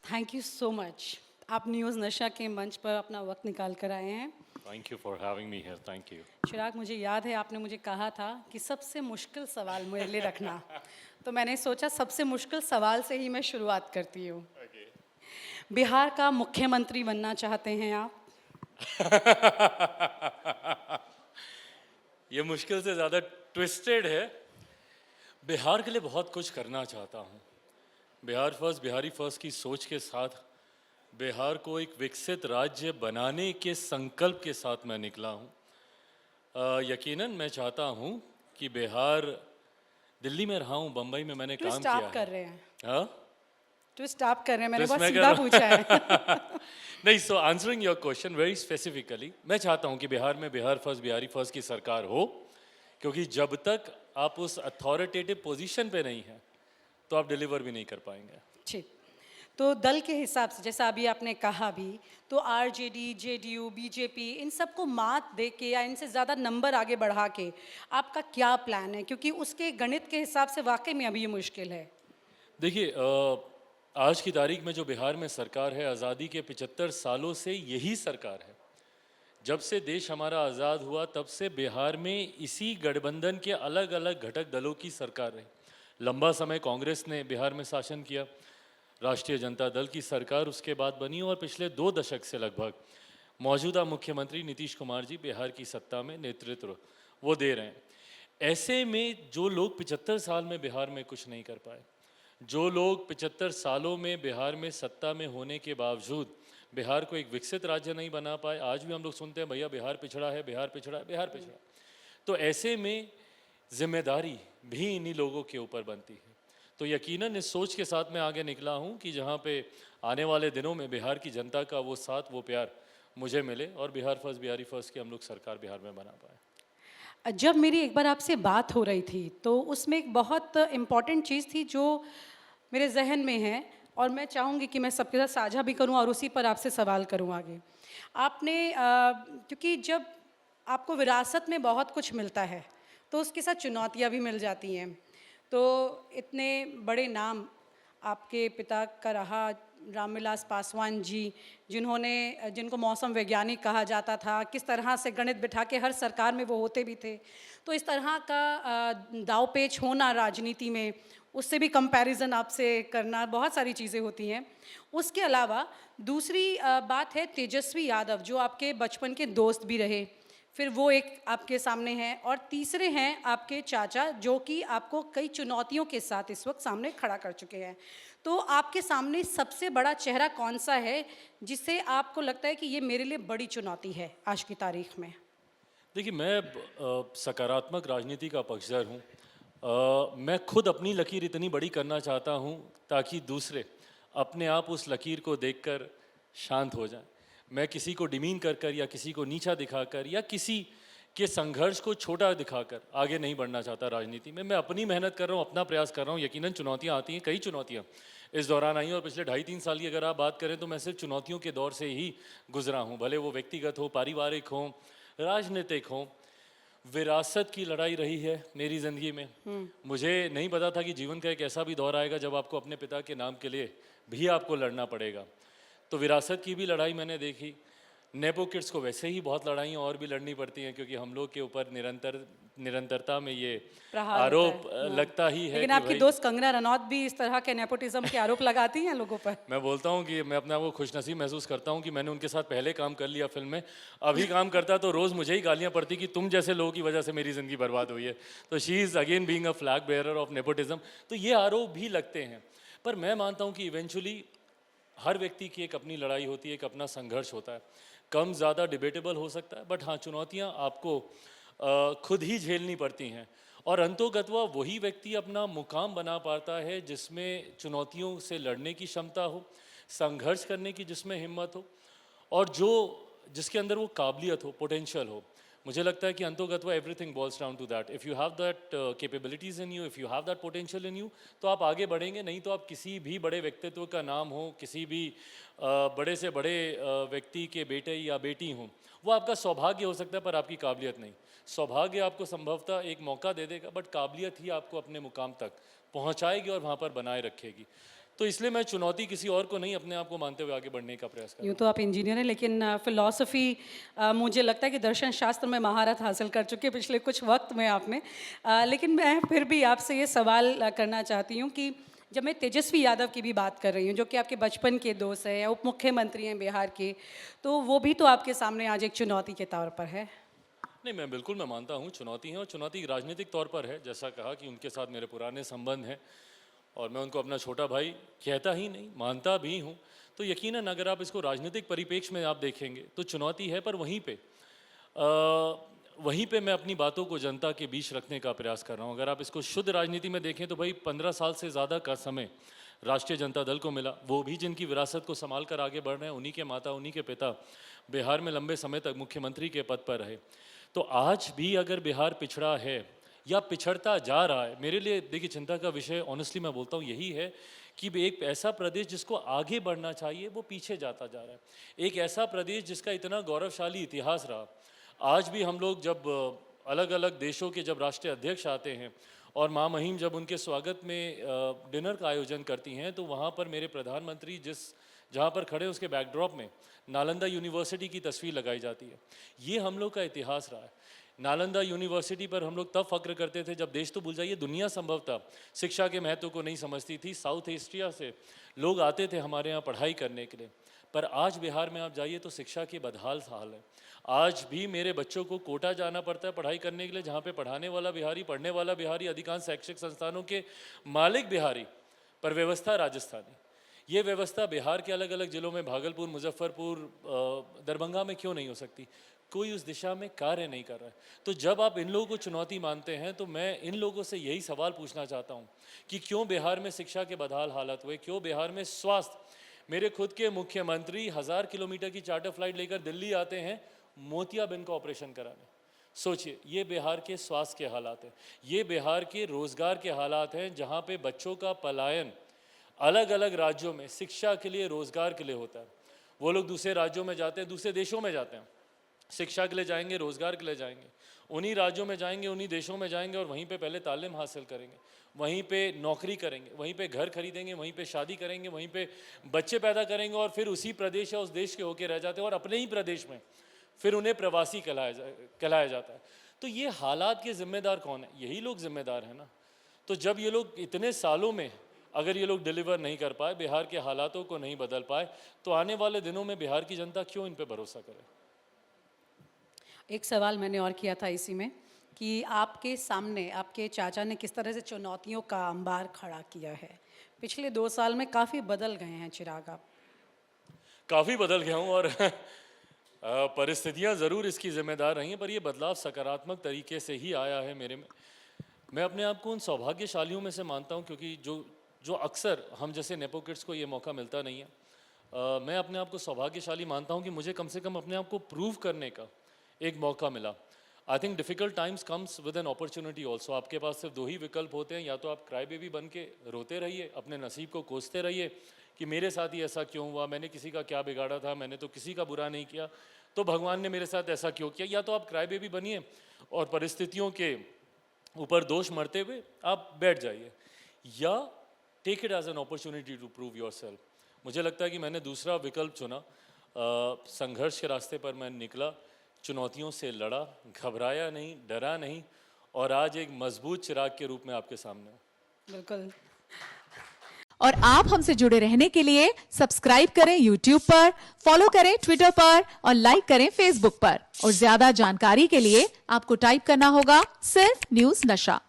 Thank you so much. आप news नशा के मंच पर अपना वक्त निकाल कर आए हैं। Thank you for having me here. Thank you. चिराग, मुझे याद है आपने मुझे कहा था कि सबसे मुश्किल सवाल मेरे लिए रखना। तो मैंने सोचा सबसे मुश्किल सवाल से ही मैं शुरुआत करती हूँ। Okay. बिहार का मुख्यमंत्री बनना चाहते हैं आप? ये मुश्किल से ज़्यादा ट्विस्टेड है। बिहार के लिए बहुत कुछ करना चाहता हूँ। बिहार फर्स्ट, बिहारी फर्स्ट की सोच के साथ बिहार को एक विकसित राज्य बनाने के संकल्प के साथ मैं निकला हूँ। यकीनन मैं चाहता हूँ कि बिहार, दिल्ली में रहा हूँ, बम्बई में मैंने काम ट्विस्ट किया आप है। कर रहे हैं। हाँ, ट्विस्ट आप कर रहे हैं, मैंने ट्विस्ट बहुत मैं कर सीधा रहा पूछा है। हूँ। नहीं, so answering your question very specifically, मैं चाहता हूँ कि बिहार में बिहार फर्स्ट, बिहारी फर्स्ट की सरकार हो, क्योंकि जब तक आप उस अथॉरिटेटिव पोजीशन पे नहीं हैं तो आप डिलीवर भी नहीं कर पाएंगे। ठीक। तो दल के हिसाब से जैसा अभी आपने कहा भी, तो आरजेडी, जेडीयू, बीजेपी इन सबको मात दे के या इनसे ज़्यादा नंबर आगे बढ़ा के आपका क्या प्लान है? क्योंकि उसके गणित के हिसाब से वाकई में अभी ये मुश्किल है। देखिए, आज की तारीख में जो बिहार में सरकार है, आज़ादी के 75 सालों से यही सरकार है। जब से देश हमारा आज़ाद हुआ तब से बिहार में इसी गठबंधन के अलग अलग घटक दलों की सरकार रही। लंबा समय कांग्रेस ने बिहार में शासन किया, राष्ट्रीय जनता दल की सरकार उसके बाद बनी और पिछले 2 दशक से लगभग मौजूदा मुख्यमंत्री नीतीश कुमार जी बिहार की सत्ता में नेतृत्व वो दे रहे हैं। ऐसे में जो लोग 75 साल में बिहार में कुछ नहीं कर पाए, जो लोग 75 सालों में बिहार में सत्ता में होने के बावजूद बिहार को एक विकसित राज्य नहीं बना पाए, आज भी हम लोग सुनते हैं भैया बिहार पिछड़ा है, बिहार पिछड़ा है, बिहार पिछड़ा है। तो ऐसे में जिम्मेदारी भी इन्हीं लोगों के ऊपर बनती है। तो यकीनन इस सोच के साथ मैं आगे निकला हूँ कि जहाँ पे आने वाले दिनों में बिहार की जनता का वो साथ, वो प्यार मुझे मिले और बिहार फर्स्ट, बिहारी फर्स्ट की हम लोग सरकार बिहार में बना पाए। जब मेरी एक बार आपसे बात हो रही थी तो उसमें एक बहुत इम्पॉर्टेंट चीज़ थी जो मेरे जहन में है और मैं चाहूँगी कि मैं सबके साथ साझा भी करूँ और उसी पर आपसे सवाल करूँ आगे। आपने क्योंकि जब आपको विरासत में बहुत कुछ मिलता है तो उसके साथ चुनौतियाँ भी मिल जाती हैं। तो इतने बड़े नाम आपके पिता का रहा, रामविलास पासवान जी, जिनको मौसम वैज्ञानिक कहा जाता था, किस तरह से गणित बिठा के हर सरकार में वो होते भी थे। तो इस तरह का दाव-पेच होना राजनीति में, उससे भी कंपैरिज़न आपसे करना, बहुत सारी चीज़ें होती हैं। उसके अलावा दूसरी बात है तेजस्वी यादव, जो आपके बचपन के दोस्त भी रहे। फिर वो एक आपके सामने हैं और तीसरे हैं आपके चाचा, जो कि आपको कई चुनौतियों के साथ इस वक्त सामने खड़ा कर चुके हैं। तो आपके सामने सबसे बड़ा चेहरा कौन-सा है, जिससे आपको लगता है कि ये मेरे लिए बड़ी चुनौती है आज की तारीख में? देखिए, मैं सकारात्मक राजनीति का पक्षधर हूँ। मैं खुद अपनी लकीर इतनी बड़ी करना चाहता हूँ ताकि दूसरे अपने आप उस लकीर को देखकर शांत हो जाएं। मैं किसी को डिमीन कर कर या किसी को नीचा दिखाकर या किसी के संघर्ष को छोटा दिखाकर आगे नहीं बढ़ना चाहता राजनीति में। मैं अपनी मेहनत कर रहा हूँ, अपना प्रयास कर रहा हूँ। यकीनन चुनौतियाँ आती हैं, कई चुनौतियाँ इस दौरान आई हैं और पिछले 2.5-3 साल की अगर आप बात करें तो मैं सिर्फ चुनौतियों के दौर से ही गुजरा हूँ, भले वो व्यक्तिगत हो, पारिवारिक हो, राजनीतिक हो। विरासत की लड़ाई रही है मेरी ज़िंदगी में। मुझे नहीं पता था कि जीवन का एक ऐसा भी दौर आएगा जब आपको अपने पिता के नाम के लिए भी आपको लड़ना पड़ेगा। तो विरासत की भी लड़ाई मैंने देखी। नेपो किड्स को वैसे ही बहुत लड़ाइयाँ और भी लड़नी पड़ती हैं, क्योंकि हम लोग के ऊपर निरंतरता में ये प्रहार होता है। आरोप हाँ। लगता ही है लेकिन कि आपकी भाई, दोस्त कंगना रनौत भी इस तरह के नेपोटिज़्म के आरोप लगाती हैं लोगों पर। मैं बोलता हूँ कि मैं अपने आप को खुशनसीब महसूस करता हूँ कि मैंने उनके साथ पहले काम कर लिया फिल्म में। अभी काम करता तो रोज़ मुझे ही गालियाँ पड़ती कि तुम जैसे लोगों की वजह से मेरी ज़िंदगी बर्बाद हुई है। तो she is again being a flag bearer of nepotism. तो ये आरोप भी लगते हैं, पर मैं मानता हूँ कि इवेंचुअली हर व्यक्ति की एक अपनी लड़ाई होती है, एक अपना संघर्ष होता है। कम ज़्यादा डिबेटेबल हो सकता है, बट हाँ, चुनौतियाँ आपको खुद ही झेलनी पड़ती हैं। और अंतोगत्वा वही व्यक्ति अपना मुकाम बना पाता है जिसमें चुनौतियों से लड़ने की क्षमता हो, संघर्ष करने की जिसमें हिम्मत हो, और जिसके अंदर वो काबिलियत हो, पोटेंशियल हो। मुझे लगता है कि अंतोगत्वा everything boils down to that. If you have that capabilities in you, if you have that potential in you, तो आप आगे बढ़ेंगे। नहीं तो आप किसी भी बड़े व्यक्तित्व का नाम हो, किसी भी बड़े से बड़े व्यक्ति के बेटे या बेटी हों, वो आपका सौभाग्य हो सकता है पर आपकी काबिलियत नहीं। सौभाग्य आपको संभवतः एक मौका दे देगा, बट काबिलियत ही आपको अपने मुकाम तक पहुंचाएगी और वहां पर बनाए रखेगी। तो इसलिए मैं चुनौती किसी और को नहीं, अपने आप को मानते हुए आगे बढ़ने का प्रयास कर रहा यूँ तो आप इंजीनियर हैं, लेकिन फिलॉसफी मुझे लगता है कि दर्शन शास्त्र में महारत हासिल कर चुके हैं पिछले कुछ वक्त में आपने। लेकिन मैं फिर भी आपसे ये सवाल करना चाहती हूँ कि जब मैं तेजस्वी यादव की भी बात कर रही हूँ, जो कि आपके बचपन के दोस्त हैं, उप मुख्यमंत्री हैं बिहार के, तो वो भी तो आपके सामने आज एक चुनौती के तौर पर है। नहीं, मैं मानता हूँ चुनौती है, और चुनौती राजनीतिक तौर पर है। जैसा कहा कि उनके साथ मेरे पुराने संबंध हैं और मैं उनको अपना छोटा भाई कहता ही नहीं, मानता भी हूँ। तो यकीनन अगर आप इसको राजनीतिक परिप्रेक्ष्य में आप देखेंगे तो चुनौती है, पर वहीं पे मैं अपनी बातों को जनता के बीच रखने का प्रयास कर रहा हूँ। अगर आप इसको शुद्ध राजनीति में देखें तो भाई 15 साल से ज़्यादा का समय राष्ट्रीय जनता दल को मिला, वो भी जिनकी विरासत को संभाल कर आगे बढ़ रहे हैं, उन्हीं के माता, उन्हीं के पिता बिहार में लंबे समय तक मुख्यमंत्री के पद पर रहे। तो आज भी अगर बिहार पिछड़ा है या पिछड़ता जा रहा है, मेरे लिए देखिए चिंता का विषय ऑनेस्टली मैं बोलता हूँ यही है कि एक ऐसा प्रदेश जिसको आगे बढ़ना चाहिए वो पीछे जाता जा रहा है। एक ऐसा प्रदेश जिसका इतना गौरवशाली इतिहास रहा, आज भी हम लोग जब अलग अलग देशों के जब राष्ट्रीय अध्यक्ष आते हैं और माँ महिम जब उनके स्वागत में डिनर का आयोजन करती हैं, तो वहाँ पर मेरे प्रधानमंत्री जहाँ पर खड़े उसके बैकड्रॉप में नालंदा यूनिवर्सिटी की तस्वीर लगाई जाती है। ये हम लोग का इतिहास रहा है। नालंदा यूनिवर्सिटी पर हम लोग तब फक्र करते थे जब देश तो भूल जाइए, दुनिया संभवतः शिक्षा के महत्व को नहीं समझती थी। साउथ एशिया से लोग आते थे हमारे यहाँ पढ़ाई करने के लिए, पर आज बिहार में आप जाइए तो शिक्षा की बदहाल हाल है। आज भी मेरे बच्चों को कोटा जाना पड़ता है पढ़ाई करने के लिए, जहाँ पे पढ़ाने वाला बिहारी, पढ़ने वाला बिहारी, अधिकांश शैक्षिक संस्थानों के मालिक बिहारी, पर व्यवस्था राजस्थानी। ये व्यवस्था बिहार के अलग अलग जिलों में, भागलपुर, मुजफ्फरपुर, दरभंगा में क्यों नहीं हो सकती? कोई उस दिशा में कार्य नहीं कर रहा है। तो जब आप इन लोगों को चुनौती मानते हैं तो मैं इन लोगों से यही सवाल पूछना चाहता हूँ कि क्यों बिहार में शिक्षा के बदहाल हालत हुए, क्यों बिहार में स्वास्थ्य। मेरे खुद के मुख्यमंत्री 1000 किलोमीटर की चार्टर फ्लाइट लेकर दिल्ली आते हैं मोतियाबिंद का ऑपरेशन कराने। सोचिए, ये बिहार के स्वास्थ्य के हालात हैं, ये बिहार के रोजगार के हालात हैं, जहाँ पे बच्चों का पलायन अलग अलग राज्यों में शिक्षा के लिए, रोजगार के लिए होता है। वो लोग दूसरे राज्यों में जाते हैं, दूसरे देशों में जाते हैं, शिक्षा के लिए जाएंगे, रोजगार के लिए जाएंगे, उन्हीं राज्यों में जाएंगे, उन्हीं देशों में जाएंगे और वहीं पे पहले तालीम हासिल करेंगे, वहीं पे नौकरी करेंगे, वहीं पे घर खरीदेंगे, वहीं पे शादी करेंगे, वहीं पे बच्चे पैदा करेंगे और फिर उसी प्रदेश या उस देश के होके रह जाते हैं और अपने ही प्रदेश में फिर उन्हें प्रवासी कहलाया जाता है। तो ये हालात के जिम्मेदार कौन है? यही लोग जिम्मेदार हैं ना। तो जब ये लोग इतने सालों में अगर ये लोग डिलीवर नहीं कर पाए, बिहार के हालातों को नहीं बदल पाए, तो आने वाले दिनों में बिहार की जनता क्यों इन पे भरोसा करे? एक सवाल मैंने और किया था इसी में कि आपके सामने आपके चाचा ने किस तरह से चुनौतियों का अंबार खड़ा किया है। पिछले 2 साल में काफ़ी बदल गए हैं चिराग आप। काफ़ी बदल गया हूँ और परिस्थितियाँ ज़रूर इसकी जिम्मेदार रही हैं, पर ये बदलाव सकारात्मक तरीके से ही आया है मेरे में। मैं अपने आप को उन सौभाग्यशालियों में से मानता हूँ, क्योंकि जो अक्सर हम जैसे नेपो किड्स को ये मौका मिलता नहीं है। मैं अपने आप को सौभाग्यशाली मानता हूँ कि मुझे कम से कम अपने आप को प्रूव करने का एक मौका मिला। I think difficult times comes with an opportunity also. आपके पास सिर्फ 2 ही विकल्प होते हैं, या तो आप क्राई बेबी बन के रोते रहिए, अपने नसीब को कोसते रहिए कि मेरे साथ ही ऐसा क्यों हुआ, मैंने किसी का क्या बिगाड़ा था, मैंने तो किसी का बुरा नहीं किया, तो भगवान ने मेरे साथ ऐसा क्यों किया। या तो आप क्राई बेबी बनिए और परिस्थितियों के ऊपर दोष मरते हुए आप बैठ जाइए, या take it as an opportunity to prove yourself. मुझे लगता है कि मैंने दूसरा विकल्प चुना। संघर्ष के रास्ते पर मैं निकला, चुनौतियों से लड़ा, घबराया नहीं, डरा नहीं, और आज एक मजबूत चिराग के रूप में आपके सामने हूँ। बिल्कुल। और आप हमसे जुड़े रहने के लिए सब्सक्राइब करें YouTube पर, फॉलो करें Twitter पर और लाइक करें Facebook पर। और ज्यादा जानकारी के लिए आपको टाइप करना होगा सिर्फ न्यूज़ नशा।